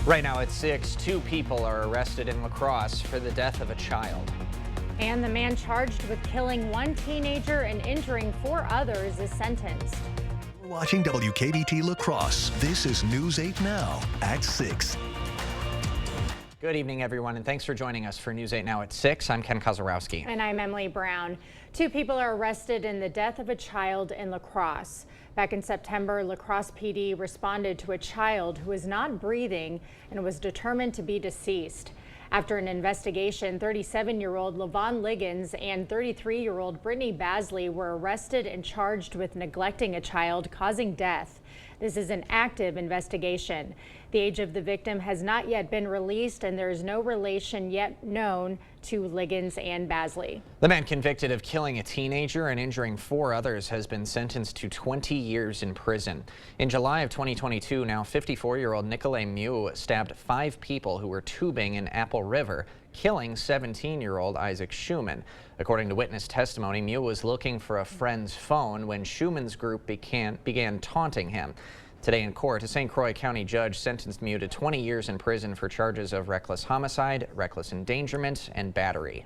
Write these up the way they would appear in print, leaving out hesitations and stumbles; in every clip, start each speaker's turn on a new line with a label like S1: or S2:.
S1: Right now at 6, 2 people are arrested in La Crosse for the death of a child.
S2: And the man charged with killing one teenager and injuring 4 others is sentenced.
S3: We're watching WKBT La Crosse. This is News 8 Now at 6.
S1: Good evening, everyone, and thanks for joining us for News 8 Now at 6. I'm Ken Kozarowski.
S2: And I'm Emily Brown. 2 people are arrested in the death of a child in La Crosse. Back in September, La Crosse PD responded to a child who was not breathing and was determined to be deceased. After an investigation, 37-year-old Levon Liggins and 33-year-old Brittany Basley were arrested and charged with neglecting a child causing death. This is an active investigation. The age of the victim has not yet been released, and there is no relation yet known to Liggins and Basley.
S1: The man convicted of killing a teenager and injuring 4 others has been sentenced to 20 years in prison. In July of 2022, now 54-year-old Nicolay Mew stabbed 5 people who were tubing in Apple River, killing 17-year-old Isaac Schumann. According to witness testimony, Mew was looking for a friend's phone when Schumann's group began taunting him. Today in court, a St. Croix County judge sentenced Mew to 20 years in prison for charges of reckless homicide, reckless endangerment, and battery.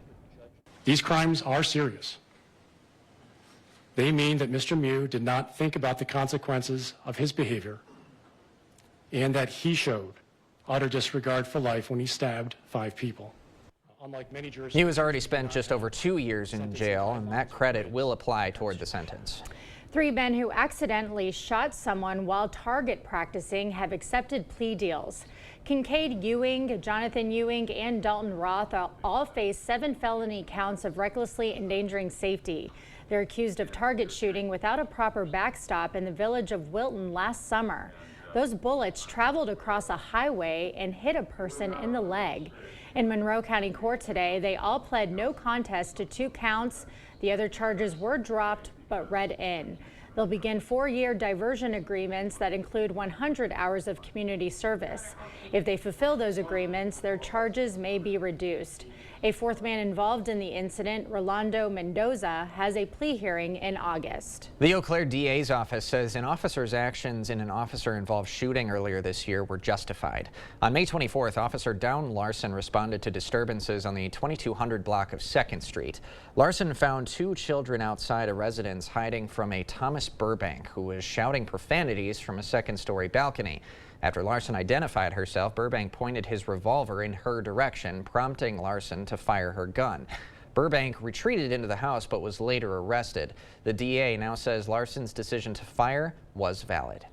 S4: These crimes are serious. They mean that Mr. Mew did not think about the consequences of his behavior and that he showed utter disregard for life when he stabbed 5 people. Unlike many jurors,
S1: Mew has already spent just over 2 years in jail, and that credit will apply toward the sentence.
S2: 3 men who accidentally shot someone while target practicing have accepted plea deals. Kincaid Ewing, Jonathan Ewing, and Dalton Roth all face 7 felony counts of recklessly endangering safety. They're accused of target shooting without a proper backstop in the village of Wilton last summer. Those bullets traveled across a highway and hit a person in the leg. In Monroe County Court today, they all pled no contest to 2 counts. The other charges were dropped but read in. They'll begin 4-year diversion agreements that include 100 hours of community service. If they fulfill those agreements, their charges may be reduced. A 4th man involved in the incident, Rolando Mendoza, has a plea hearing in August.
S1: The Eau Claire DA's office says an officer's actions in an officer-involved shooting earlier this year were justified. On May 24th, Officer Down Larson responded to disturbances on the 2200 block of 2nd Street. Larson found 2 children outside a residence hiding from a Thomas Burbank, who was shouting profanities from a 2nd-story balcony. After Larson identified herself, Burbank pointed his revolver in her direction, prompting Larson to fire her gun. Burbank retreated into the house but was later arrested. The DA now says Larson's decision to fire was valid.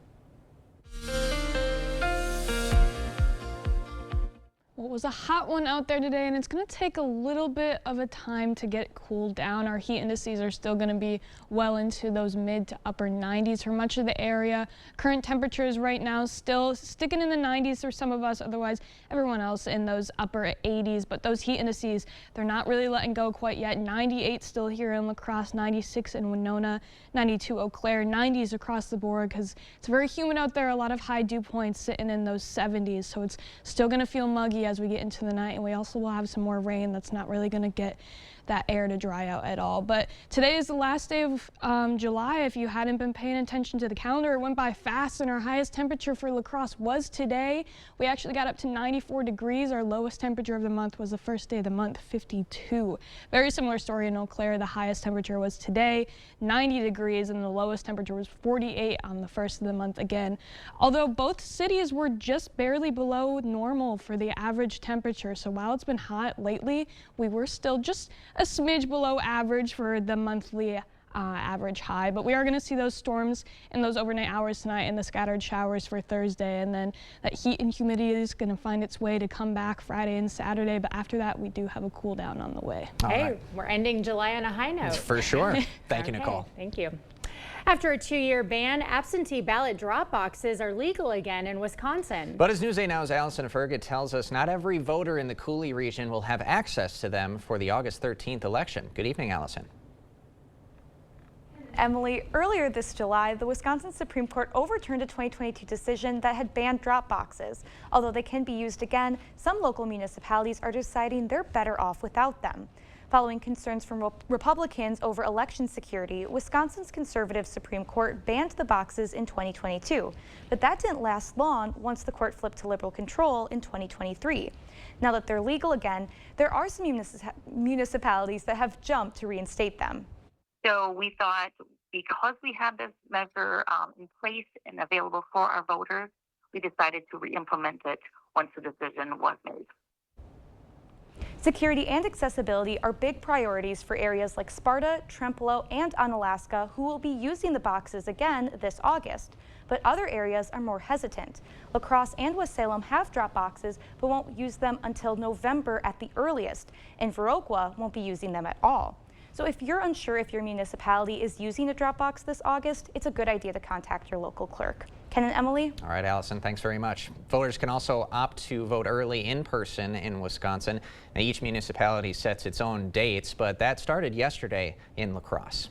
S5: Well, it was a hot one out there today, and it's going to take a little bit of a time to get cooled down. Our heat indices are still going to be well into those mid to upper 90s for much of the area. Current temperatures right now still sticking in the 90s for some of us, otherwise everyone else in those upper 80s. But those heat indices, they're not really letting go quite yet. 98 still here in La Crosse, 96 in Winona, 92 Eau Claire, 90s across the board because it's very humid out there. A lot of high dew points sitting in those 70s, so it's still going to feel muggy as we get into the night, and we also will have some more rain that's not really going to get that air to dry out at all. But today is the last day of July. If you hadn't been paying attention to the calendar, it went by fast, and our highest temperature for La Crosse was today. We actually got up to 94 degrees. Our lowest temperature of the month was the first day of the month, 52. Very similar story in Eau Claire. The highest temperature was today, 90 degrees, and the lowest temperature was 48 on the first of the month again. Although both cities were just barely below normal for the average temperature. So while it's been hot lately, we were still just a smidge below average for the monthly average high, but we are going to see those storms in those overnight hours tonight and the scattered showers for Thursday, and then that heat and humidity is going to find its way to come back Friday and Saturday, but after that we do have a cool down on the way.
S2: Hey, we're ending July on a high note.
S1: For sure. Thank you, Nicole.
S2: Thank you. After a 2-year ban, absentee ballot drop boxes are legal again in Wisconsin. But
S1: as News 8 Now's Allison Ferget tells us, not every voter in the Cooley region will have access to them for the August 13th election. Good evening, Allison.
S6: Emily, earlier this July, the Wisconsin Supreme Court overturned a 2022 decision that had banned drop boxes. Although they can be used again, some local municipalities are deciding they're better off without them. Following concerns from Republicans over election security, Wisconsin's conservative Supreme Court banned the boxes in 2022. But that didn't last long once the court flipped to liberal control in 2023. Now that they're legal again, there are some municipalities that have jumped to reinstate them.
S7: So we thought, because we have this measure in place and available for our voters, we decided to re-implement it once the decision was made.
S6: Security and accessibility are big priorities for areas like Sparta, Trempealeau, and Onalaska, who will be using the boxes again this August. But other areas are more hesitant. La Crosse and West Salem have drop boxes, but won't use them until November at the earliest, and Viroqua won't be using them at all. So if you're unsure if your municipality is using a drop box this August, it's a good idea to contact your local clerk. Ken and Emily?
S1: All right, Allison, thanks very much. Voters can also opt to vote early in person in Wisconsin. Now, each municipality sets its own dates, but that started yesterday in La Crosse.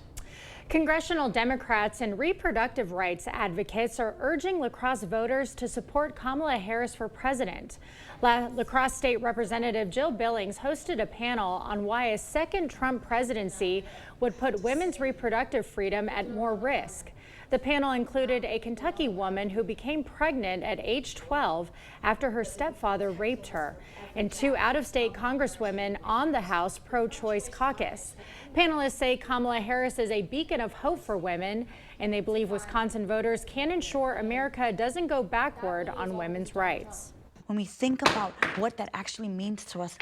S2: Congressional Democrats and reproductive rights advocates are urging La Crosse voters to support Kamala Harris for president. La Crosse State Representative Jill Billings hosted a panel on why a second Trump presidency would put women's reproductive freedom at more risk. The panel included a Kentucky woman who became pregnant at age 12 after her stepfather raped her, and 2 out-of-state congresswomen on the House pro-choice caucus. Panelists say Kamala Harris is a beacon of hope for women, and they believe Wisconsin voters can ensure America doesn't go backward on women's rights.
S8: When we think about what that actually means to us,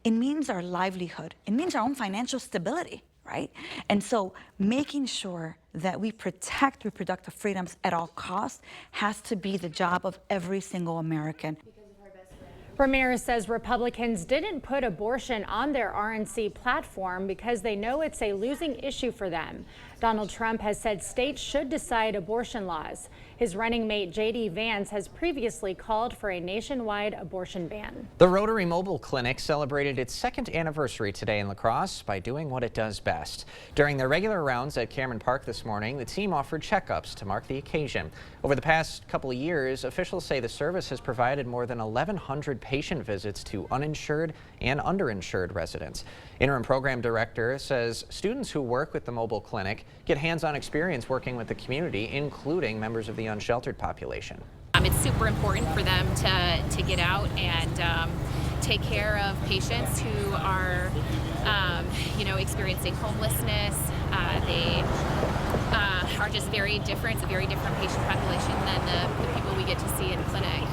S8: it means our livelihood. It means our own financial stability, right? And so making sure that we protect reproductive freedoms at all costs has to be the job of every single American.
S2: Ramirez says Republicans didn't put abortion on their RNC platform because they know it's a losing issue for them. Donald Trump has said states should decide abortion laws. His running mate J.D. Vance has previously called for a nationwide abortion ban.
S1: The Rotary Mobile Clinic celebrated its 2nd anniversary today in La Crosse by doing what it does best. During their regular rounds at Cameron Park this morning, the team offered checkups to mark the occasion. Over the past couple of years, officials say the service has provided more than 1,100 patient visits to uninsured and underinsured residents. Interim program director says students who work with the mobile clinic get hands-on experience working with the community, including members of the unsheltered population.
S9: It's super important for them to get out and take care of patients who are, experiencing homelessness. They are just very different. It's a very different patient population than the people we get to see in clinic.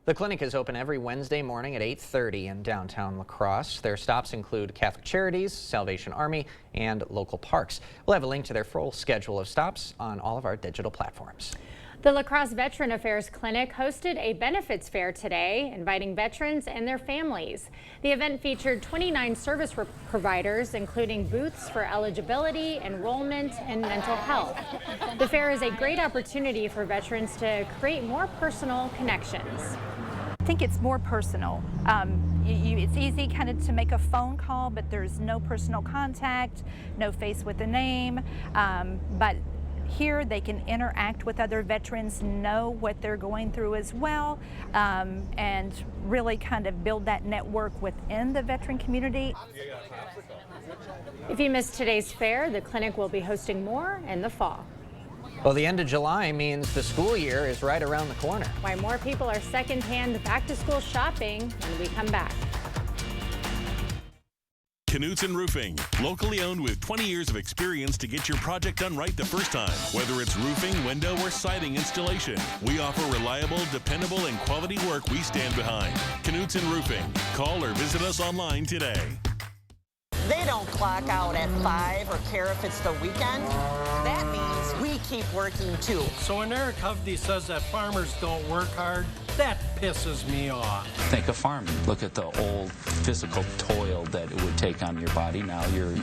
S1: The clinic is open every Wednesday morning at 8:30 in downtown La Crosse. Their stops include Catholic Charities, Salvation Army, and local parks. We'll have a link to their full schedule of stops on all of our digital platforms.
S2: The La Crosse Veteran Affairs Clinic hosted a benefits fair today, inviting veterans and their families. The event featured 29 service providers, including booths for eligibility, enrollment, and mental health. The fair is a great opportunity for veterans to create more personal connections.
S10: I think it's more personal. It's easy kind of to make a phone call, but there's no personal contact, no face with a name. But here they can interact with other veterans, know what they're going through as well, and really kind of build that network within the veteran community.
S2: If you missed today's fair, the clinic will be hosting more in the fall.
S1: Well, the end of July means the school year is right around the corner.
S2: Why more people are secondhand back-to-school shopping when we come back.
S11: Knutson Roofing, locally owned with 20 years of experience to get your project done right the first time. Whether it's roofing, window, or siding installation, we offer reliable, dependable, and quality work we stand behind. Knutson Roofing. Call or visit us online today.
S12: They don't clock out at 5 or care if it's the weekend. That means we keep working too.
S13: So when Eric Hovde says that farmers don't work hard, that pisses me off.
S14: Think of farming. Look at the old physical toil that it would take on your body. Now you're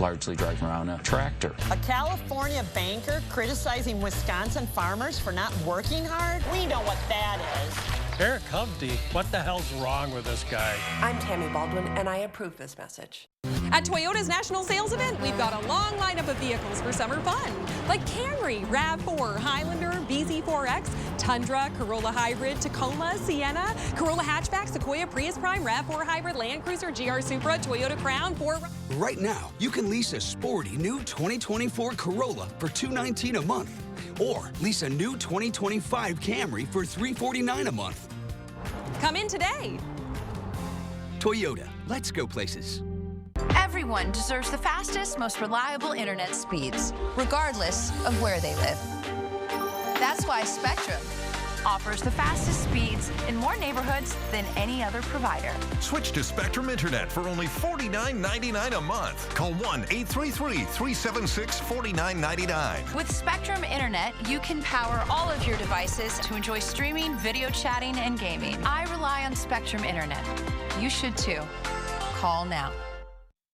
S14: largely driving around a tractor.
S12: A California banker criticizing Wisconsin farmers for not working hard? We know what that is.
S13: Eric Hovde, what the hell's wrong with this guy?
S15: I'm Tammy Baldwin, and I approve this message.
S16: At Toyota's National Sales Event, we've got a long lineup of vehicles for summer fun, like Camry, RAV4, Highlander, BZ4X, hatchbacks, Tundra, Corolla Hybrid, Tacoma, Sienna, Corolla Hatchback, Sequoia, Prius Prime, RAV4 Hybrid, Land Cruiser, GR Supra, Toyota Crown, Ford.
S17: Right now, you can lease a sporty new 2024 Corolla for $219 a month, or lease a new 2025 Camry for $349 a month.
S16: Come in today.
S17: Toyota, let's go places.
S18: Everyone deserves the fastest, most reliable internet speeds, regardless of where they live. That's why Spectrum offers the fastest speeds in more neighborhoods than any other provider.
S19: Switch to Spectrum Internet for only $49.99 a month. Call 1-833-376-4999.
S18: With Spectrum Internet, you can power all of your devices to enjoy streaming, video chatting, and gaming. I rely on Spectrum Internet. You should too. Call now.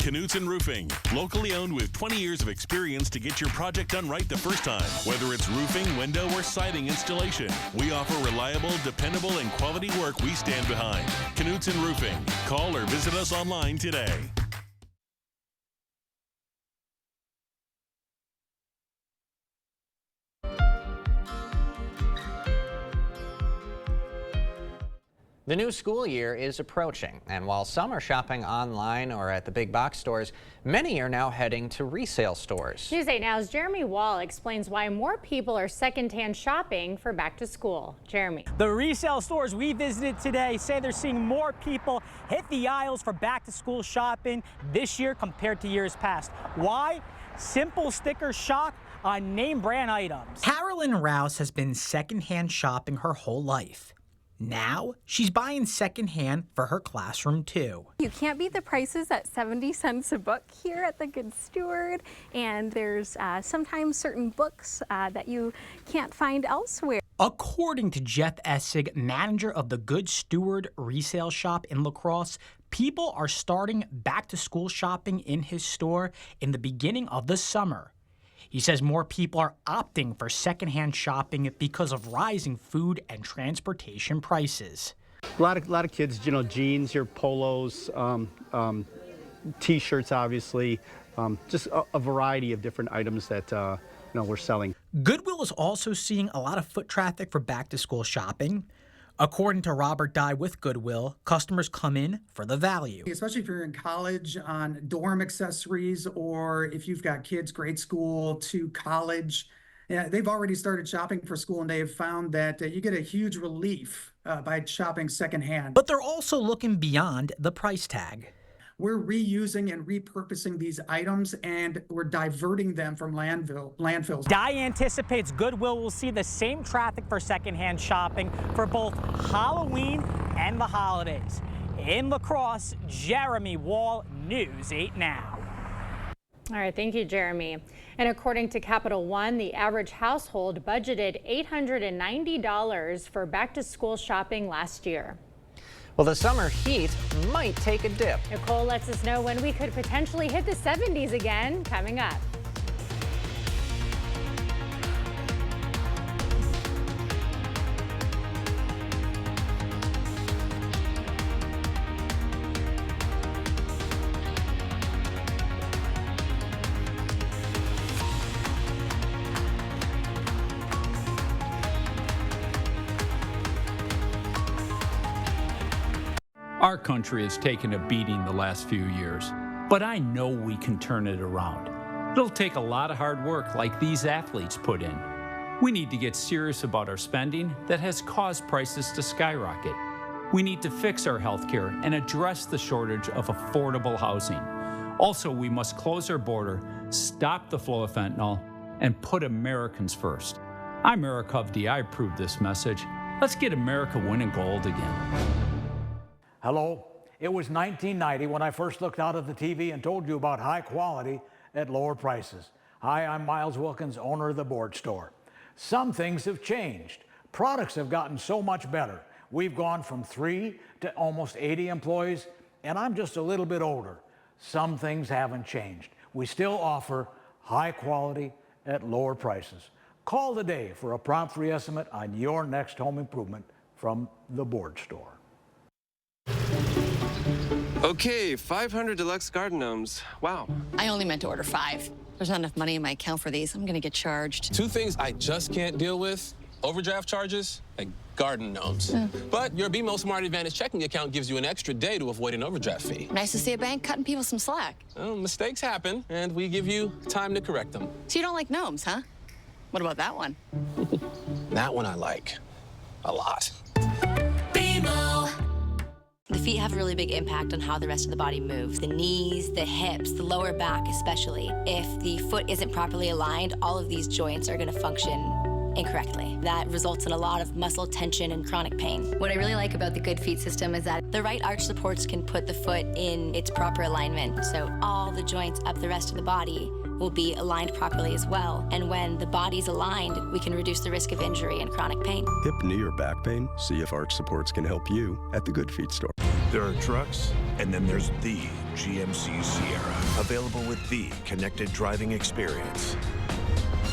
S11: Knutson Roofing, locally owned with 20 years of experience to get your project done right the first time. Whether it's roofing, window, or siding installation, we offer reliable, dependable, and quality work we stand behind. Knutson Roofing. Call or visit us online today.
S1: The new school year is approaching, and while some are shopping online or at the big box stores, many are now heading to resale stores.
S2: News 8 Now's Jeremy Wall explains why more people are secondhand shopping for back to school. Jeremy.
S20: The resale stores we visited today say they're seeing more people hit the aisles for back to school shopping this year compared to years past. Why? Simple sticker shock on name brand items.
S21: Carolyn Rouse has been secondhand shopping her whole life. Now, she's buying secondhand for her classroom, too.
S22: You can't beat the prices at 70 cents a book here at the Good Steward, and there's sometimes certain books that you can't find elsewhere.
S21: According to Jeff Essig, manager of the Good Steward resale shop in La Crosse, people are starting back-to-school shopping in his store in the beginning of the summer. He says more people are opting for secondhand shopping because of rising food and transportation prices.
S23: A lot of kids, jeans, your polos, T-shirts, obviously, just a variety of different items that we're selling.
S21: Goodwill is also seeing a lot of foot traffic for back-to-school shopping. According to Robert Dye with Goodwill, customers come in for the value.
S24: Especially if you're in college on dorm accessories, or if you've got kids grade school to college, they've already started shopping for school, and they have found that you get a huge relief by shopping secondhand.
S21: But they're also looking beyond the price tag.
S24: We're reusing and repurposing these items, and we're diverting them from landfills.
S20: Dye anticipates Goodwill will see the same traffic for secondhand shopping for both Halloween and the holidays. In La Crosse, Jeremy Wall, News 8 Now.
S2: All right, thank you, Jeremy. And according to Capital One, the average household budgeted $890 for back-to-school shopping last year.
S1: Well, the summer heat might take a dip.
S2: Nicole lets us know when we could potentially hit the 70s again, coming up.
S25: Our country has taken a beating the last few years, but I know we can turn it around. It'll take a lot of hard work like these athletes put in. We need to get serious about our spending that has caused prices to skyrocket. We need to fix our healthcare and address the shortage of affordable housing. Also, we must close our border, stop the flow of fentanyl, and put Americans first. I'm Eric Hovde. I approve this message. Let's get America winning gold again.
S26: Hello, it was 1990 when I first looked out of the TV and told you about high quality at lower prices. Hi, I'm Miles Wilkins, owner of the Board Store. Some things have changed. Products have gotten so much better. We've gone from 3 to almost 80 employees, and I'm just a little bit older. Some things haven't changed. We still offer high quality at lower prices. Call today for a prompt free estimate on your next home improvement from the Board Store.
S27: Okay, 500 deluxe garden gnomes. Wow.
S28: I only meant to order 5. There's not enough money in my account for these. I'm gonna get charged.
S27: 2 things I just can't deal with: overdraft charges, like garden gnomes. But your BMO Smart Advantage checking account gives you an extra day to avoid an overdraft fee.
S18: Nice to see a bank cutting people some slack.
S27: Well, mistakes happen, and we give you time to correct them.
S18: So you don't like gnomes, huh? What about that one?
S27: That one I like a lot.
S18: BMO. The feet have a really big impact on how the rest of the body moves. The knees, the hips, the lower back especially. If the foot isn't properly aligned, all of these joints are going to function incorrectly. That results in a lot of muscle tension and chronic pain. What I really like about the Good Feet system is that the right arch supports can put the foot in its proper alignment. So all the joints up the rest of the body will be aligned properly as well. And when the body's aligned, we can reduce the risk of injury and chronic pain.
S3: Hip, knee, or back pain? See if Arch Supports can help you at the Good Feet store.
S4: There are trucks, and then there's the GMC Sierra, available with the connected driving experience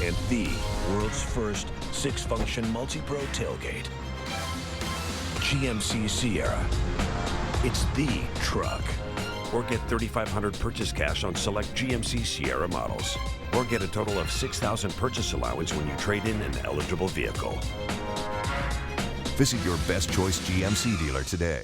S4: and the world's first 6-function multi-pro tailgate. GMC Sierra. It's the truck. Or get $3,500 purchase cash on select GMC Sierra models. Or get a total of $6,000 purchase allowance when you trade in an eligible vehicle.
S19: Visit your Best Choice GMC dealer today.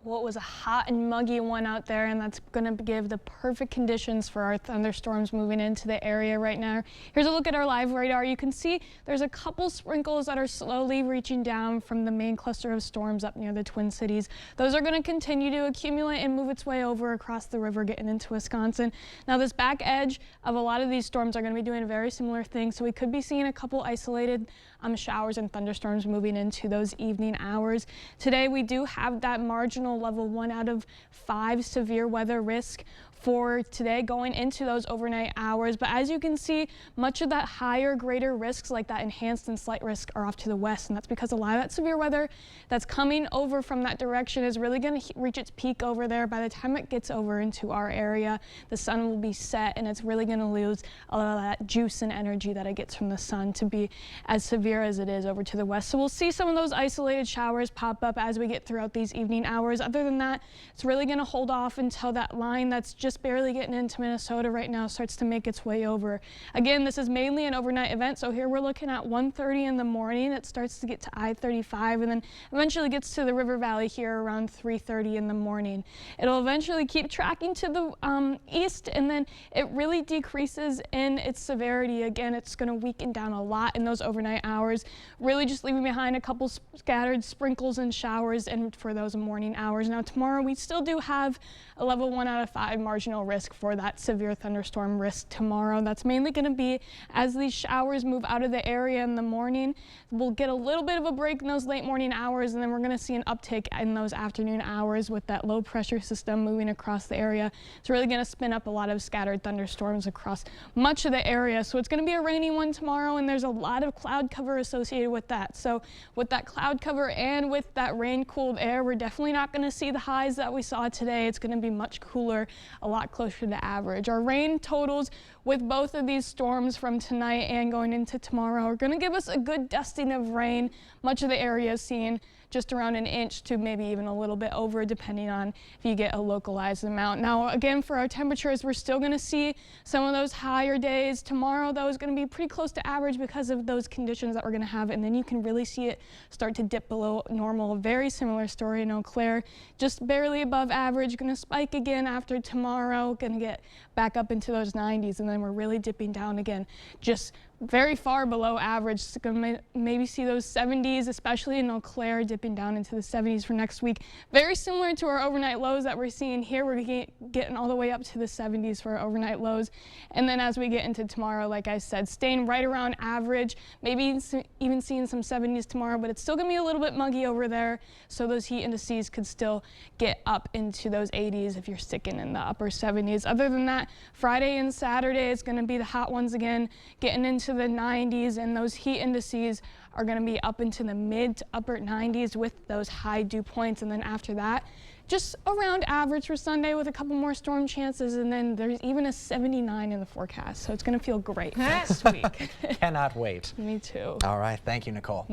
S5: Well, it was a hot and muggy one out there, and that's going to give the perfect conditions for our thunderstorms moving into the area right now. Here's a look at our live radar. You can see there's a couple sprinkles that are slowly reaching down from the main cluster of storms up near the Twin Cities. Those are going to continue to accumulate and move its way over across the river, getting into Wisconsin. Now, this back edge of a lot of these storms are going to be doing a very similar thing, so we could be seeing a couple isolated showers and thunderstorms moving into those evening hours. Today, we do have that marginal level 1 out of 5 severe weather risk for today going into those overnight hours. But as you can see, much of that higher, greater risks like that enhanced and slight risk are off to the west. And that's because a lot of that severe weather that's coming over from that direction is really going to reach its peak over there. By the time it gets over into our area, the sun will be set and it's really going to lose a lot of that juice and energy that it gets from the sun to be as severe as it is over to the west. So we'll see some of those isolated showers pop up as we get throughout these evening hours. Other than that, it's really going to hold off until that line that's just barely getting into Minnesota right now starts to make its way over. Again, this is mainly an overnight event, so here we're looking at 1:30 in the morning. It starts to get to I-35 and then eventually gets to the River Valley here around 3:30 in the morning. It'll eventually keep tracking to the east, and then it really decreases in its severity. Again, it's going to weaken down a lot in those overnight hours, really just leaving behind a couple scattered sprinkles and showers and for those morning hours. Now tomorrow we still do have a level 1 out of 5 marginal risk for that severe thunderstorm risk tomorrow. That's mainly going to be as these showers move out of the area in the morning. We'll get a little bit of a break in those late morning hours, and then we're going to see an uptick in those afternoon hours with that low pressure system moving across the area. It's really going to spin up a lot of scattered thunderstorms across much of the area. So it's going to be a rainy one tomorrow, and there's a lot of cloud cover associated with that. So with that cloud cover and with that rain cooled air, we're definitely not going to see the highs that we saw today. It's going to be much cooler, a lot closer to average. Our rain totals with both of these storms from tonight and going into tomorrow are going to give us a good dusting of rain. Much of the area is seeing just around an inch to maybe even a little bit over, depending on if you get a localized amount. Now, again, for our temperatures, we're still going to see some of those higher days. Tomorrow, though, is going to be pretty close to average because of those conditions that we're going to have, and then you can really see it start to dip below normal. Very similar story in Eau Claire, just barely above average, going to spike again after tomorrow, going to get back up into those 90s, and then we're really dipping down again, just very far below average. So going to maybe see those 70s, especially in Eau Claire, dipping down into the 70s for next week. Very similar to our overnight lows that we're seeing here. We're getting all the way up to the 70s for our overnight lows. And then as we get into tomorrow, like I said, staying right around average, maybe even seeing some 70s tomorrow, but it's still going to be a little bit muggy over there. So those heat indices could still get up into those 80s if you're sticking in the upper 70s. Other than that, Friday and Saturday is going to be the hot ones again, getting into the 90s, and those heat indices are going to be up into the mid to upper 90s with those high dew points. And then after that, just around average for Sunday with a couple more storm chances, and then there's even a 79 in the forecast, so it's going to feel great next week.
S1: Cannot wait.
S5: Me too.
S1: All right, thank you, Nicole.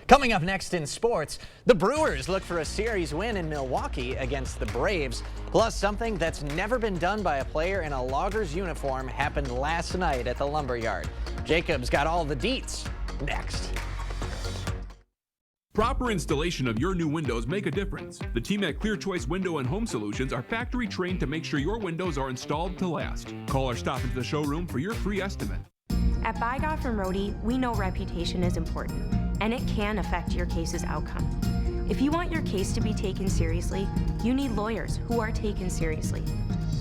S1: Coming up next in sports, the Brewers look for a series win in Milwaukee against the Braves. Plus, something that's never been done by a player in a Loggers uniform happened last night at the Lumberyard. Jacob's got all the deets next.
S6: Proper installation of your new windows make a difference. The team at Clear Choice Window and Home Solutions are factory trained to make sure your windows are installed to last. Call or stop into the showroom for your free estimate.
S7: At Bygoff and Rohde, we know reputation is important, and it can affect your case's outcome. If you want your case to be taken seriously, you need lawyers who are taken seriously.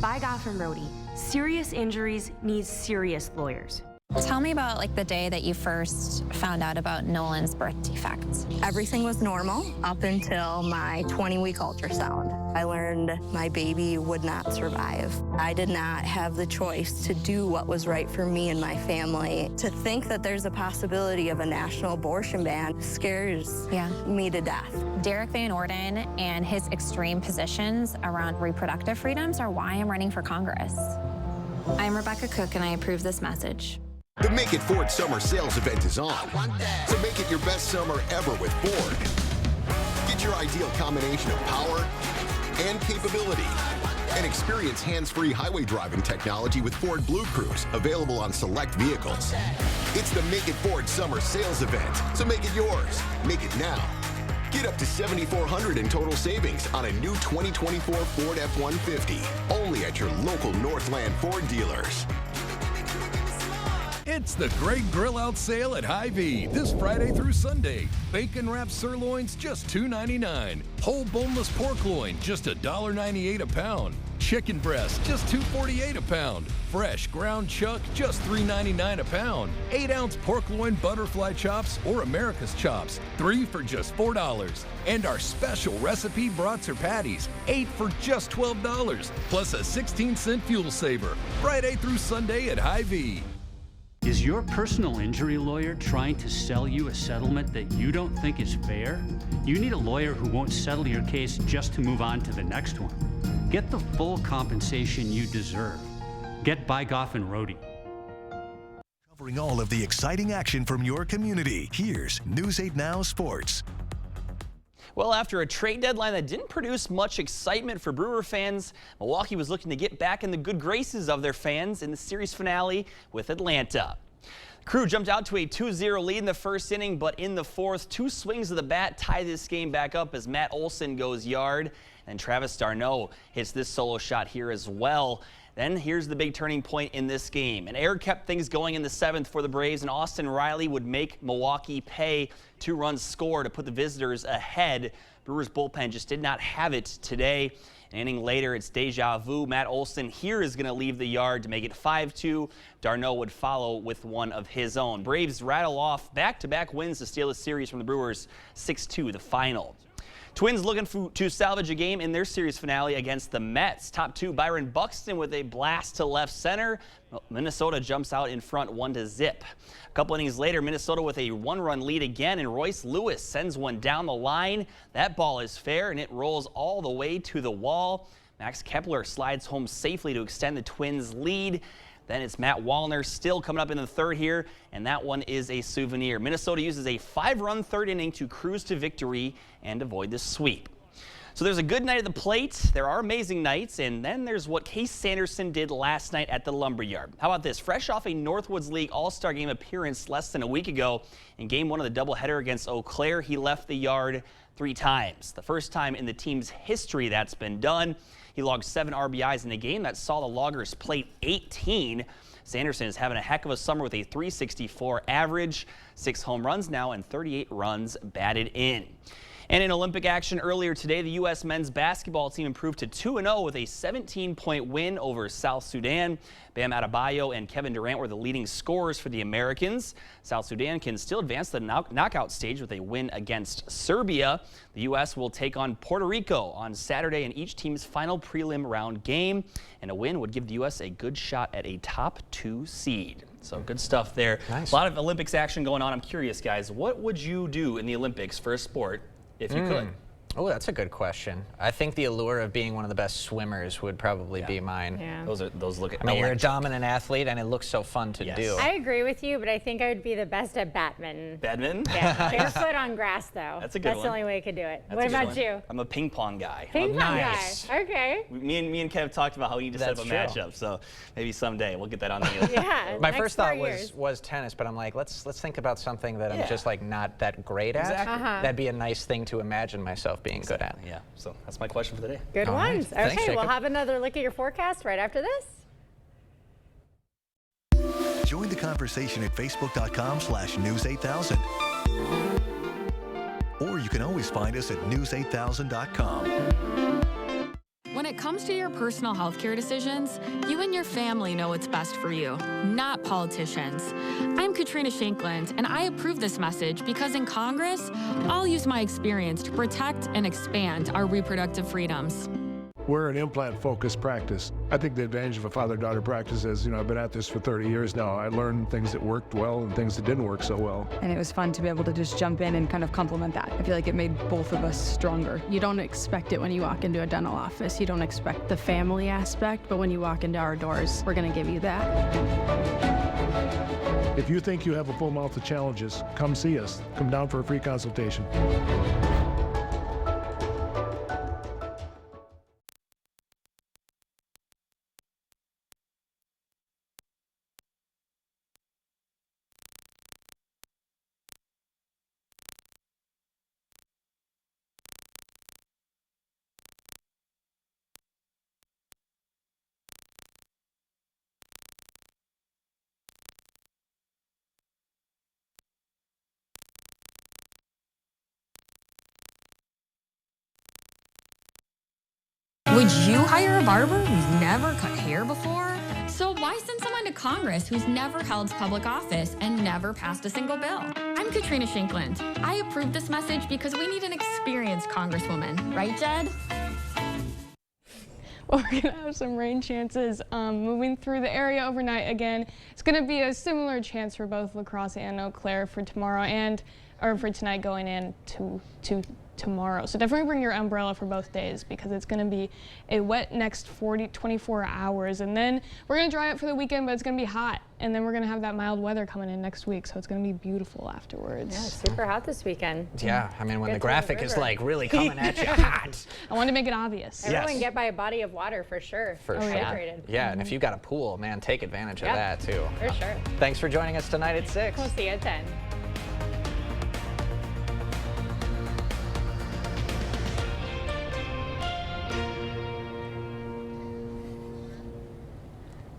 S7: Bygoff and Rohde, serious injuries need serious lawyers.
S8: Tell me about the day that you first found out about Nolan's birth defects.
S9: Everything was normal up until my 20-week ultrasound. I learned my baby would not survive. I did not have the choice to do what was right for me and my family. To think that there's a possibility of a national abortion ban scares me to death.
S8: Derek Van Orden and his extreme positions around reproductive freedoms are why I'm running for Congress. I'm Rebecca Cook, and I approve this message.
S10: The Make It Ford Summer Sales Event is on. So make it your best summer ever with Ford. Get your ideal combination of power and capability. And experience hands-free highway driving technology with Ford Blue Cruise, available on select vehicles. It's the Make It Ford Summer Sales Event, so make it yours. Make it now. Get up to $7,400 in total savings on a new 2024 Ford F-150, only at your local Northland Ford dealers.
S19: It's the Great Grill Out Sale at Hy-Vee this Friday through Sunday. Bacon wrapped sirloins just $2.99. Whole boneless pork loin just $1.98 a pound. Chicken breast just $2.48 a pound. Fresh ground chuck just $3.99 a pound. 8-ounce pork loin butterfly chops or America's chops, 3 for just $4. And our special recipe brats or patties, 8 for just $12. Plus a 16-cent fuel saver. Friday through Sunday at Hy-Vee.
S12: Is your personal injury lawyer trying to sell you a settlement that you don't think is fair? You need a lawyer who won't settle your case just to move on to the next one. Get the full compensation you deserve. Get Bygoff and Rohde.
S14: Covering all of the exciting action from your community, here's News 8 Now Sports.
S28: Well, after a trade deadline that didn't produce much excitement for Brewer fans, Milwaukee was looking to get back in the good graces of their fans in the series finale with Atlanta. The Crew jumped out to a 2-0 lead in the first inning, but in the fourth, 2 swings of the bat tie this game back up as Matt Olson goes yard, and Travis d'Arnaud hits this solo shot here as well. Then here's the big turning point in this game. An error kept things going in the 7th for the Braves, and Austin Riley would make Milwaukee pay. 2 runs score to put the visitors ahead. Brewers bullpen just did not have it today. An inning later, it's deja vu. Matt Olson here is going to leave the yard to make it 5-2. d'Arnaud would follow with one of his own. Braves rattle off back-to-back wins to steal the series from the Brewers, 6-2 the final. Twins looking to salvage a game in their series finale against the Mets. Top 2, Byron Buxton with a blast to left center. Minnesota jumps out in front 1-0. A couple innings later, Minnesota with a 1-run lead again, and Royce Lewis sends one down the line. That ball is fair, and it rolls all the way to the wall. Max Kepler slides home safely to extend the Twins' lead. Then it's Matt Wallner still coming up in the 3rd here, and that one is a souvenir. Minnesota uses a 5-run 3rd inning to cruise to victory and avoid the sweep. So there's a good night at the plate, there are amazing nights, and then there's what Case Sanderson did last night at the Lumberyard. How about this? Fresh off a Northwoods League All-Star Game appearance less than a week ago, in Game 1 of the doubleheader against Eau Claire, he left the yard 3 times. The first time in the team's history that's been done. He logged 7 RBIs in a game that saw the Loggers plate 18. Sanderson is having a heck of a summer with a .364 average, 6 home runs now, and 38 runs batted in. And in Olympic action earlier today, the U.S. men's basketball team improved to 2-0 with a 17-point win over South Sudan. Bam Adebayo and Kevin Durant were the leading scorers for the Americans. South Sudan can still advance the knockout stage with a win against Serbia. The U.S. will take on Puerto Rico on Saturday in each team's final prelim round game. And a win would give the U.S. a good shot at a top 2 seed. So good stuff there. Nice. A lot of Olympics action going on. I'm curious, guys, what would you do in the Olympics for a sport if you could?
S1: Oh, that's a good question. I think the allure of being one of the best swimmers would probably be mine.
S2: Yeah.
S28: Those look at.
S1: I mean, you're a dominant athlete, and it looks so fun to do.
S2: I agree with you, but I think I would be the best at badminton.
S28: Badminton?
S2: Yeah, barefoot on grass, though.
S28: That's a good one.
S2: That's the only way I could do it.
S28: That's
S2: What
S28: a good
S2: about
S28: one.
S2: you?
S28: I'm a ping pong guy.
S2: Ping pong
S28: Nice.
S2: guy. Okay.
S28: Me and Kev talked about how we need to set up a
S1: That's
S28: matchup, so maybe someday we'll get that on the
S2: Yeah.
S1: My
S2: next
S1: first thought
S2: 4 years.
S1: was tennis, but I'm like, let's think about something that
S28: Yeah.
S1: I'm just like not that great at.
S28: Exactly.
S1: That'd be a nice thing to imagine myself being good at.
S28: Yeah, so that's my question for the day.
S2: Good
S1: All right.
S2: ones.
S1: Thanks,
S2: Okay, we'll
S1: Jacob.
S2: have another look at your forecast right after this.
S14: Join the conversation at facebook.com/news8000. Or you can always find us at news8000.com.
S11: When it comes to your personal healthcare decisions, you and your family know what's best for you, not politicians. I'm Katrina Shankland, and I approve this message because in Congress, I'll use my experience to protect and expand our reproductive freedoms.
S13: We're an implant-focused practice. I think the advantage of a father-daughter practice is, I've been at this for 30 years now. I learned things that worked well and things that didn't work so well.
S15: And it was fun to be able to just jump in and kind of complement that. I feel like it made both of us stronger.
S16: You don't expect it when you walk into a dental office. You don't expect the family aspect, but when you walk into our doors, we're going to give you that.
S13: If you think you have a full mouth of challenges, come see us. Come down for a free consultation.
S11: Would you hire a barber who's never cut hair before? So why send someone to Congress who's never held public office and never passed a single bill? I'm Katrina Shankland. I approve this message because we need an experienced congresswoman. Right, Jed?
S5: Well, we're going to have some rain chances moving through the area overnight again. It's going to be a similar chance for both La Crosse and Eau Claire for tomorrow or for tonight going into tomorrow. So definitely bring your umbrella for both days because it's going to be a wet next 24 hours. And then we're going to dry up for the weekend, but it's going to be hot. And then we're going to have that mild weather coming in next week. So it's going to be beautiful afterwards.
S2: Yeah, super hot this weekend.
S1: Yeah, I mean, when
S2: Good
S1: the
S2: to
S1: graphic is
S2: river.
S1: like really coming at you hot.
S5: I wanted to make it obvious.
S2: Everyone get by a body of water for sure.
S1: For sure.
S2: Hydrated.
S1: Yeah, and if you've got a pool, man, take advantage of
S2: Yep,
S1: that too.
S2: For sure.
S1: Thanks for joining us tonight at 6.
S2: We'll see you at 10.